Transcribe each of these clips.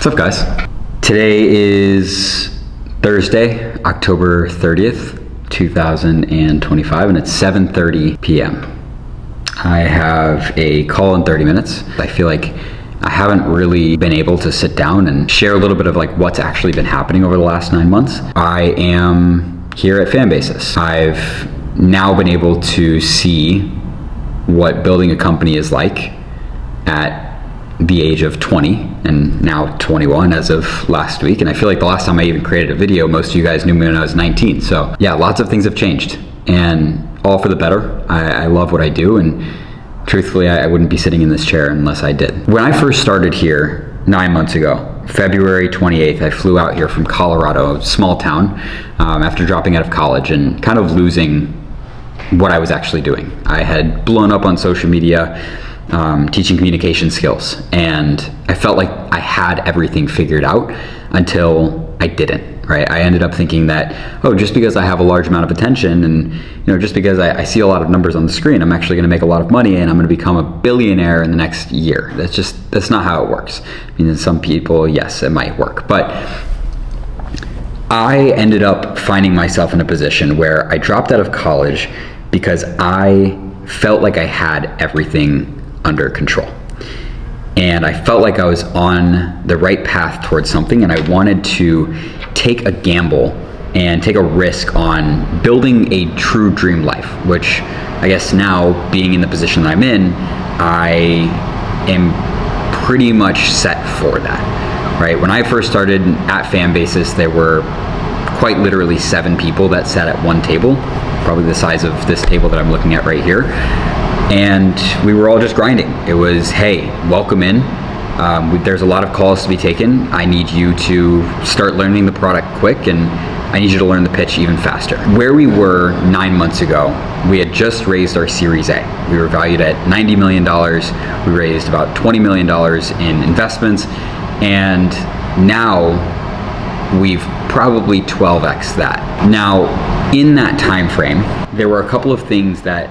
What's up, guys? Today is Thursday, October 30th, 2025, and it's 7:30 p.m. I have a call in 30 minutes. I feel like I haven't really been able to sit down and share a little bit of like what's actually been happening over the last 9 months. I am here at FanBasis. I've now been able to see what building a company is like at the age of 20 and now 21 as of last week. And I feel like the last time I even created a video, most of you guys knew me when I was 19. So yeah, lots of things have changed and all for the better. I love what I do, and truthfully, I wouldn't be sitting in this chair unless I did. When I first started here 9 months ago, February 28th, I flew out here from Colorado, a small town, after dropping out of college and kind of losing what I was actually doing. I had blown up on social media, teaching communication skills, and I felt like I had everything figured out until I didn't, right? I ended up thinking that, oh, just because I have a large amount of attention and just because I see a lot of numbers on the screen, I'm actually gonna make a lot of money and I'm gonna become a billionaire in the next year. That's not how it works. I mean, some people, yes, it might work, but I ended up finding myself in a position where I dropped out of college because I felt like I had everything under control. And I felt like I was on the right path towards something, and I wanted to take a gamble and take a risk on building a true dream life, which I guess now, being in the position that I'm in, I am pretty much set for that, right? When I first started at FanBasis, there were quite literally 7 people that sat at one table, probably the size of this table that I'm looking at right here. And we were all just grinding. It was, hey, welcome in. There's a lot of calls to be taken. I need you to start learning the product quick, and I need you to learn the pitch even faster. Where we were 9 months ago, we had just raised our Series A. We were valued at $90 million. We raised about $20 million in investments, and now we've probably 12x that. Now, in that time frame, there were a couple of things that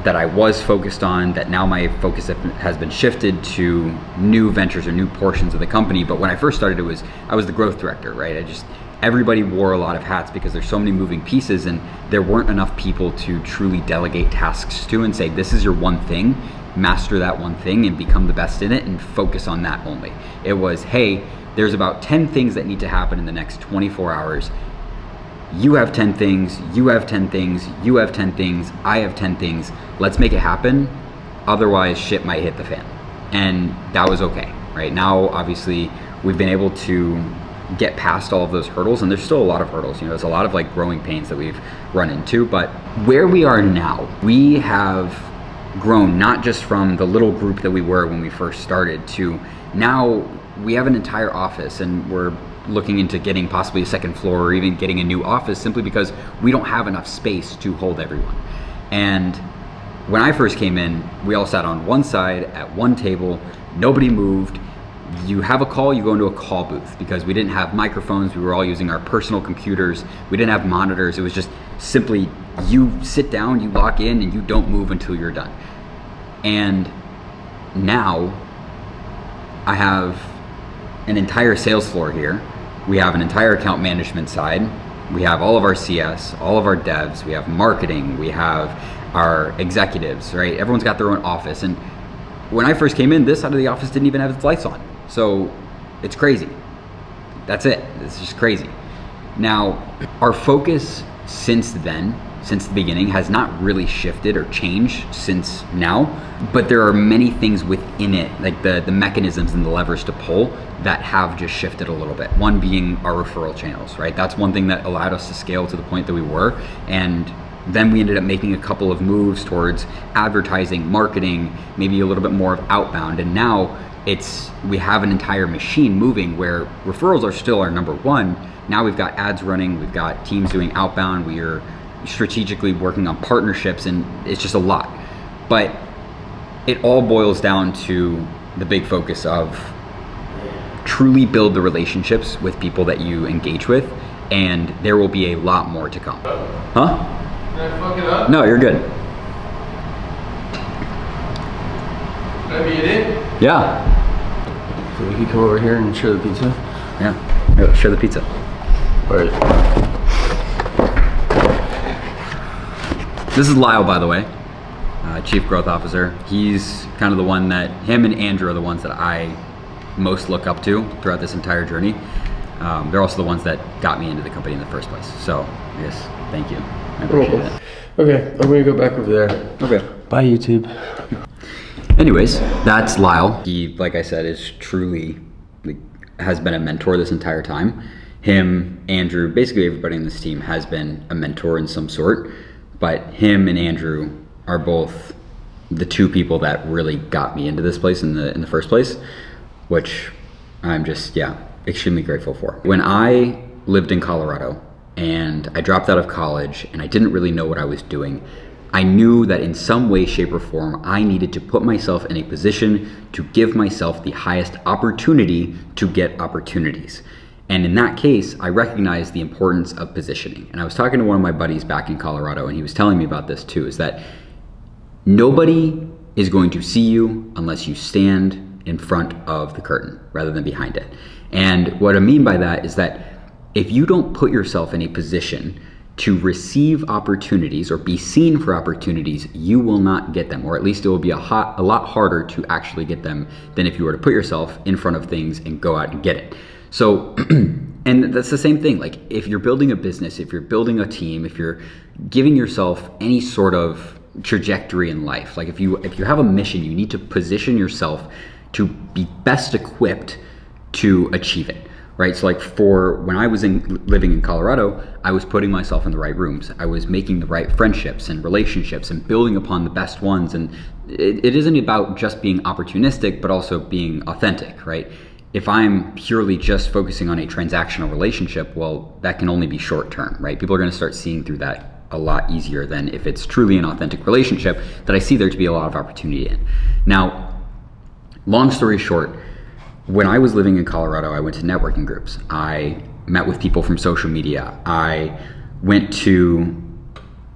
I was focused on that now my focus has been shifted to new ventures or new portions of the company. But when I first started, I was the growth director, right? Everybody wore a lot of hats because there's so many moving pieces, and there weren't enough people to truly delegate tasks to and say, this is your one thing, master that one thing and become the best in it and focus on that only. It was, hey, there's about 10 things that need to happen in the next 24 hours. You have 10 things, you have 10 things, you have 10 things, I have 10 things. Let's make it happen. Otherwise, shit might hit the fan. And that was okay, right? Now, obviously, we've been able to get past all of those hurdles, and there's still a lot of hurdles. There's a lot of like growing pains that we've run into, but where we are now, we have grown not just from the little group that we were when we first started to now we have an entire office, and we're looking into getting possibly a second floor or even getting a new office simply because we don't have enough space to hold everyone. And when I first came in, we all sat on one side at one table, nobody moved. You have a call, you go into a call booth, because we didn't have microphones, we were all using our personal computers, we didn't have monitors. It was just simply you sit down, you lock in, and you don't move until you're done. And now I have an entire sales floor here. We have an entire account management side. We have all of our CS, all of our devs, we have marketing, we have our executives, right? Everyone's got their own office. And when I first came in, this side of the office didn't even have its lights on. So it's crazy. That's it. It's just crazy. Now, our focus since then, since the beginning, has not really shifted or changed since now, but there are many things within it, like the mechanisms and the levers to pull, that have just shifted a little bit. One being our referral channels, right? That's one thing that allowed us to scale to the point that we were. And then we ended up making a couple of moves towards advertising, marketing, maybe a little bit more of outbound. And now we have an entire machine moving where referrals are still our number one. Now we've got ads running, we've got teams doing outbound, we are strategically working on partnerships, and it's just a lot. But it all boils down to the big focus of truly build the relationships with people that you engage with, and there will be a lot more to come. Huh? Did I fuck it up? No, you're good. Did I beat it? Yeah. So we can come over here and share the pizza? Yeah, share the pizza. All right. This is Lyle, by the way, Chief Growth Officer. He's kind of the one that, him and Andrew are the ones that I most look up to throughout this entire journey. They're also the ones that got me into the company in the first place. So, I guess, thank you. I appreciate it. Okay, I'm gonna go back over there. Okay. Bye, YouTube. Anyways, that's Lyle. He, like I said, is truly, has been a mentor this entire time. Him, Andrew, basically everybody in this team has been a mentor in some sort, but him and Andrew are both the two people that really got me into this place in the first place, which I'm just, extremely grateful for. When I lived in Colorado and I dropped out of college and I didn't really know what I was doing, I knew that in some way, shape, or form, I needed to put myself in a position to give myself the highest opportunity to get opportunities. And in that case, I recognized the importance of positioning. And I was talking to one of my buddies back in Colorado, and he was telling me about this too, is that nobody is going to see you unless you stand in front of the curtain rather than behind it. And what I mean by that is that if you don't put yourself in a position to receive opportunities or be seen for opportunities, you will not get them, or at least it will be a lot harder to actually get them than if you were to put yourself in front of things and go out and get it. So, and that's the same thing, like if you're building a business, if you're building a team, if you're giving yourself any sort of trajectory in life, like if you have a mission, you need to position yourself to be best equipped to achieve it. Right, so like for when I was living in Colorado, I was putting myself in the right rooms. I was making the right friendships and relationships and building upon the best ones. And it isn't about just being opportunistic, but also being authentic, right? If I'm purely just focusing on a transactional relationship, well, that can only be short term, right? People are going to start seeing through that a lot easier than if it's truly an authentic relationship that I see there to be a lot of opportunity in. Now, long story short, when I was living in Colorado, I went to networking groups. I met with people from social media. I went to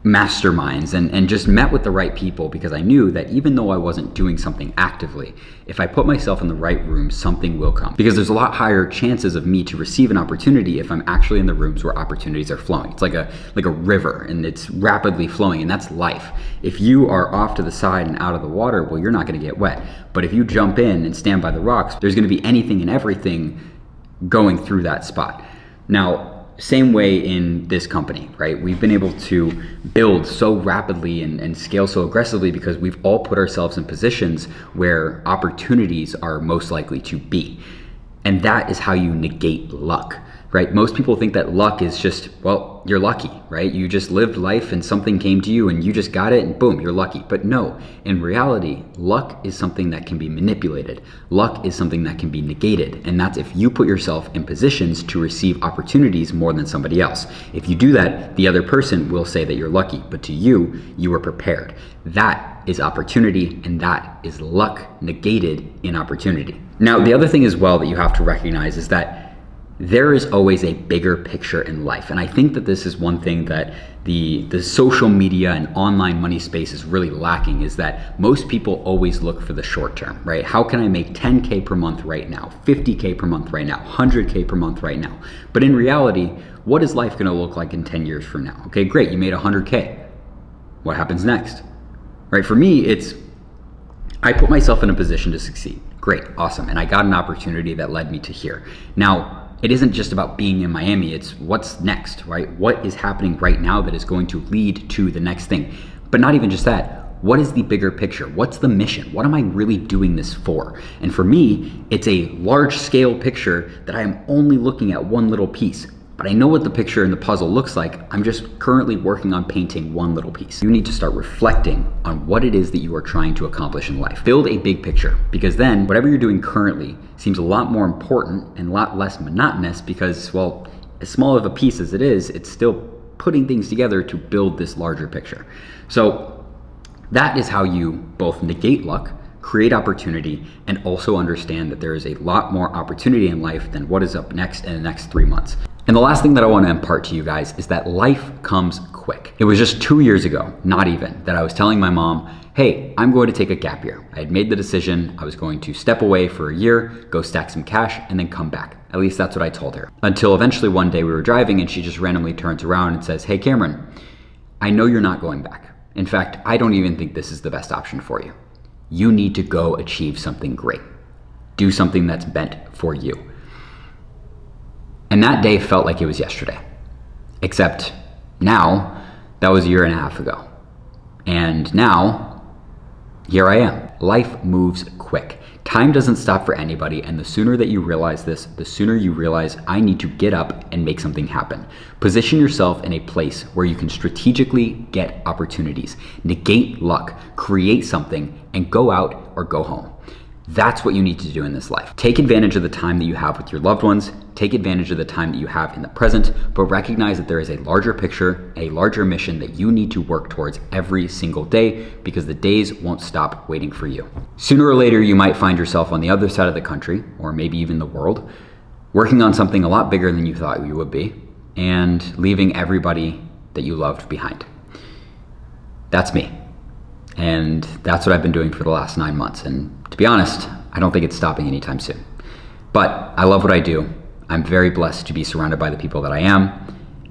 masterminds and just met with the right people because I knew that even though I wasn't doing something actively, if I put myself in the right room, something will come. Because there's a lot higher chances of me to receive an opportunity if I'm actually in the rooms where opportunities are flowing. It's like a river and it's rapidly flowing, and that's life. If you are off to the side and out of the water, well, you're not gonna get wet. But if you jump in and stand by the rocks, there's gonna be anything and everything going through that spot. Now, same way in this company, right? We've been able to build so rapidly and scale so aggressively because we've all put ourselves in positions where opportunities are most likely to be. And that is how you negate luck, right? Most people think that luck is just, well, you're lucky, right? You just lived life and something came to you and you just got it and boom, you're lucky. But no, in reality, luck is something that can be manipulated. Luck is something that can be negated. And that's if you put yourself in positions to receive opportunities more than somebody else. If you do that, the other person will say that you're lucky, but to you, you were prepared. That is opportunity, and that is luck negated in opportunity. Now, the other thing as well that you have to recognize is that there is always a bigger picture in life. And I think that this is one thing that the social media and online money space is really lacking, is that most people always look for the short term, right? How can I make 10K per month right now, 50K per month right now, 100K per month right now? But in reality, what is life gonna look like in 10 years from now? Okay, great, you made 100K. What happens next? Right, for me, I put myself in a position to succeed. Great, awesome, and I got an opportunity that led me to here. Now, it isn't just about being in Miami, it's what's next, right? What is happening right now that is going to lead to the next thing? But not even just that, what is the bigger picture? What's the mission? What am I really doing this for? And for me, it's a large scale picture that I am only looking at one little piece. But I know what the picture in the puzzle looks like. I'm just currently working on painting one little piece. You need to start reflecting on what it is that you are trying to accomplish in life. Build a big picture, because then whatever you're doing currently seems a lot more important and a lot less monotonous because, well, as small of a piece as it is, it's still putting things together to build this larger picture. So that is how you both negate luck, create opportunity, and also understand that there is a lot more opportunity in life than what is up next in the next 3 months. And the last thing that I want to impart to you guys is that life comes quick. It was just 2 years ago, not even, that I was telling my mom, hey, I'm going to take a gap year. I had made the decision. I was going to step away for a year, go stack some cash, and then come back. At least that's what I told her. Until eventually one day we were driving and she just randomly turns around and says, hey, Cameron, I know you're not going back. In fact, I don't even think this is the best option for you. You need to go achieve something great. Do something that's meant for you. And that day felt like it was yesterday. Except now, that was a year and a half ago. And now, here I am. Life moves quick. Time doesn't stop for anybody, and the sooner that you realize this, the sooner you realize I need to get up and make something happen. Position yourself in a place where you can strategically get opportunities, negate luck, create something, and go out or go home. That's what you need to do in this life. Take advantage of the time that you have with your loved ones, take advantage of the time that you have in the present, but recognize that there is a larger picture, a larger mission that you need to work towards every single day, because the days won't stop waiting for you. Sooner or later, you might find yourself on the other side of the country, or maybe even the world, working on something a lot bigger than you thought you would be, and leaving everybody that you loved behind. That's me. And that's what I've been doing for the last 9 months. And to be honest, I don't think it's stopping anytime soon. But I love what I do. I'm very blessed to be surrounded by the people that I am.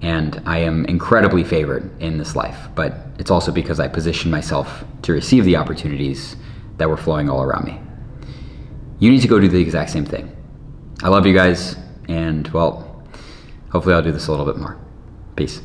And I am incredibly favored in this life. But it's also because I positioned myself to receive the opportunities that were flowing all around me. You need to go do the exact same thing. I love you guys. And well, hopefully I'll do this a little bit more. Peace.